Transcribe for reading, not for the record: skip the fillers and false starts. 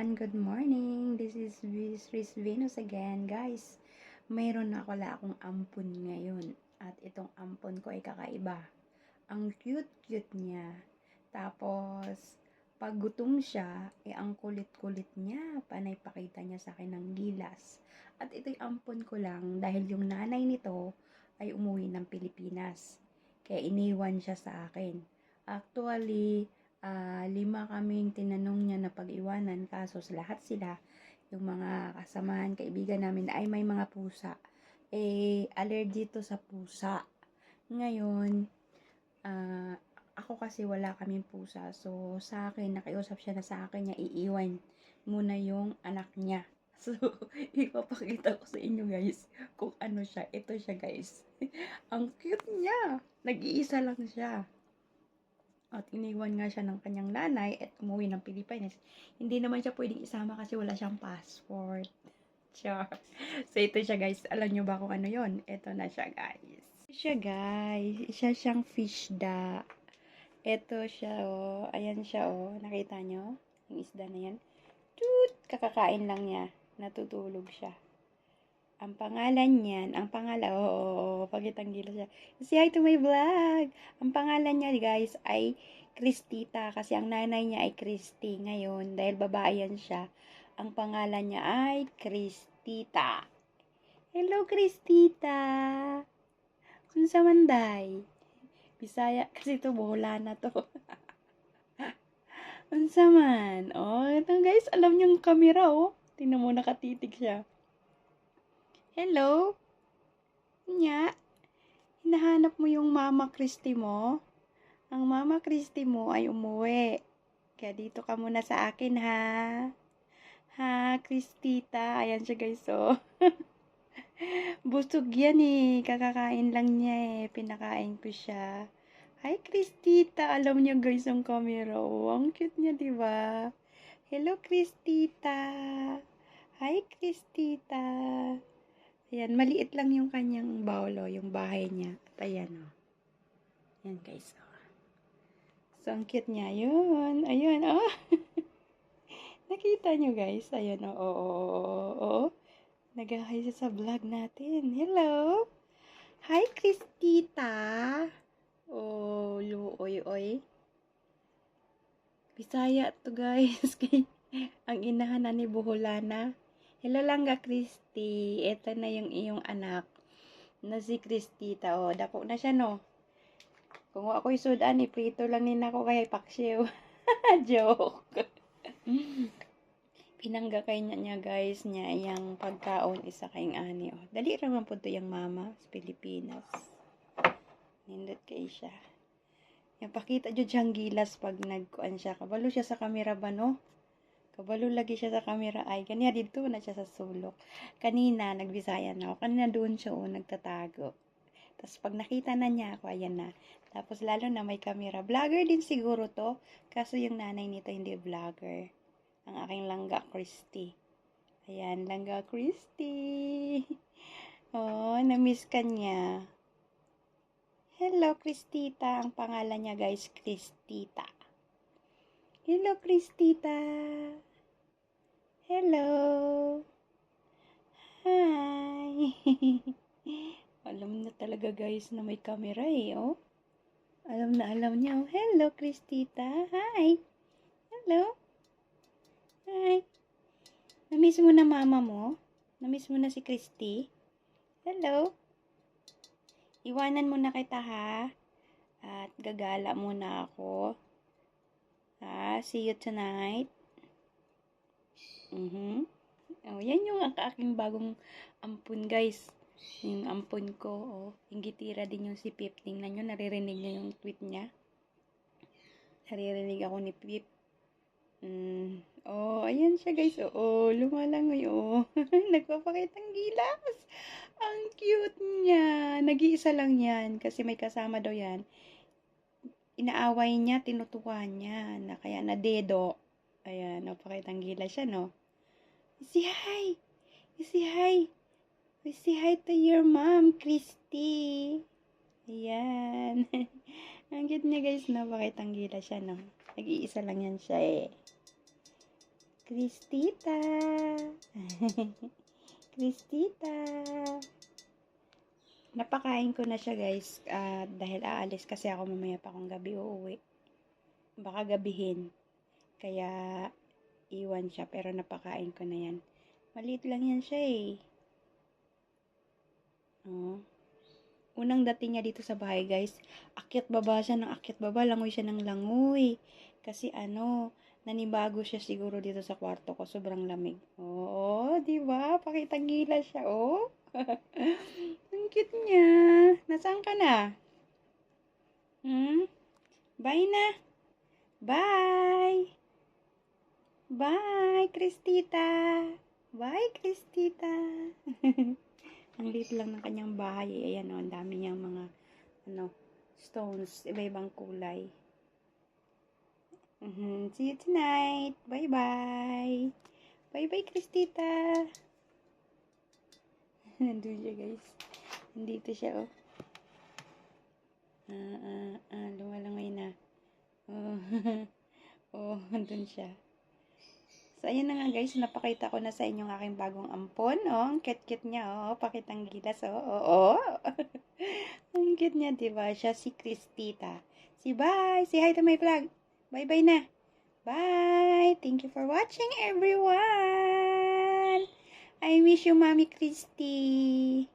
everyone, good morning. This is Riz Venus again, guys. Mayroon na akong ampon ngayon at itong ampon ko ay kakaiba. Ang cute-cute niya. Tapos, pag gutom siya, ang kulit-kulit niya. Panay pakita niya sa akin ng gilas. At ito'y ampon ko lang dahil yung nanay nito ay umuwi ng Pilipinas. Kaya iniwan siya sa akin. Actually, 5 kaming tinanong niya na pag-iwanan, kaso lahat sila, yung mga kasamahan, kaibigan namin ay may mga pusa. Allergy to sa pusa. Ngayon, ako kasi wala kaming pusa. So, sa akin, nakiusap siya na sa akin niya iiwan muna yung anak niya. So, ipapakita ko sa inyo guys kung ano siya. Ito siya guys. Ang cute niya. Nag-iisa lang siya. At iniwan nga siya ng kanyang nanay at umuwi ng Pilipinas. Hindi naman siya pwedeng isama kasi wala siyang passport. Char. So, ito siya guys. Alam nyo ba kung ano yon? Ito na siya guys. Isa siyang fish da. Ito siya oh. Ayan siya oh. Nakita nyo? Yung isda na yan. Toot! Kakakain lang niya. Natutulog siya. Ang pangalan niyan, pagitang gila siya. Say hi to my vlog. Ang pangalan niya guys ay Kristita kasi ang nanay niya ay Christy. Ngayon, dahil babae yan siya, ang pangalan niya ay Kristita. Hello, Kristita. Unsa man day? Bisaya kasi to, bola na to. Unsa man? Oh, ito guys, alam niyo yung camera oh. Tingnan mo, nakatitig siya. Hello? Nya, hinahanap mo yung Mama Christy mo? Ang Mama Christy mo ay umuwi. Kaya dito ka muna sa akin, ha? Ha, Christita. Ayan siya, guys, oh. Busog yan, eh. Kakakain lang niya, eh. Pinakain ko siya. Hi, Christita. Alam niyo, guys, ang camera, oh. Ang cute niya, diba? Hello, Christita. Hi, Christita. Ayan, maliit lang yung kanyang baulo, yung bahay niya. At ayan, oh. Ayan, guys, oh. So, ang cute niya. Yun. Ayan, oh. Nakita nyo, guys. Ayan, oh. Oo. Nag-hi siya sa vlog natin. Hello. Hi, Kristita. Oh, oy. Bisaya to, guys. Ang inahan na ni Buholana. Hello lang ga, Christy. Ito na yung iyong anak na si Kristita. Oh, dako na siya, no? Kung ako'y sudan, iprito lang din ako kay Paksiw. Joke. Pinangga kay niya, guys, niya yung pagkaon isa kayong ani. Oh. Dali raman po to yung mama sa Pilipinas. Nindot kay siya. Yung pakita dyan siyang gilas pag nagkuan siya. Kabalo siya sa kamera ba, no? Kabalo lagi siya sa camera ay. Kanya dito na siya sa sulok. Kanina, nagbisaya na ako. Kanina doon siya nagtatago. Tapos pag nakita na niya ako, ayan na. Tapos lalo na may camera. Vlogger din siguro to. Kaso yung nanay nito hindi vlogger. Ang aking langga, Christy. Ayan, langga, Christy. Oh, na-miss ka niya. Hello, Christita. Ang pangalan niya, guys, Christita. Hello, Christita. Hello. Hi. Alam na talaga guys na may camera eh, oh. Alam niya, oh. Hello, Christita. Hi. Hello. Hi. Namiss mo na mama mo? Namiss mo na si Christy? Hello. Iwanan mo na kita, ha? At gagala muna ako. See you tonight. Oh, yan yung aking bagong ampun, guys. Yung ampun ko, oh. Yung gitira din yung si Pip. Tingnan nyo, naririnig nyo yung tweet niya. Naririnig ako ni Pip. Oh, ayan siya, guys. Oh, lumalangoy, oh. Nagpapakitang gilas. Ang cute niya. Nag-iisa lang yan. Kasi may kasama daw yan. Inaaway niya, tinutukan niya. Na kaya na dedo. Ayan, napakitang gilas siya, no? Say hi. Say hi. Say hi to your mom, Christy. Ayan. Ang cute niya, guys. Napakitang gila siya, no? Nag-iisa lang yan siya, eh. Kristita. Kristita. Napakain ko na siya guys. Dahil aalis kasi ako mamaya pa akong gabi uuwi. Baka gabihin. Kaya iwan siya. Pero napakain ko na yan. Maliit lang yan siya eh. Oh. Unang dating niya dito sa bahay guys, akyat baba siya ng akyat baba, langoy siya ng langoy. Kasi nanibago siya siguro dito sa kwarto ko, sobrang lamig. Oo, di ba? Pakitang gila siya, oh. Ang cute niya. Nasaan ka na? Bye na. Bye. Bye, Kristita. Bye, Kristita. Ang liit lang ng kanyang bahay. Ayan o, ang dami niyang mga stones, iba-ibang kulay. See you tonight. Bye-bye. Bye-bye, Kristita. Nandun siya, guys. Nandito siya, oh. Lumalangoy na. Oh, oh, nandun siya. So, ayan na nga guys, napakita ko na sa inyo ang aking bagong ampon. Oh, ang cute-cute niya. Oh, pakitang gilas. Oh. Ang cute niya, diba? Siya si Kristita. Bye! Say hi to my vlog. Bye-bye na. Bye! Thank you for watching, everyone! I miss you, Mommy Christy.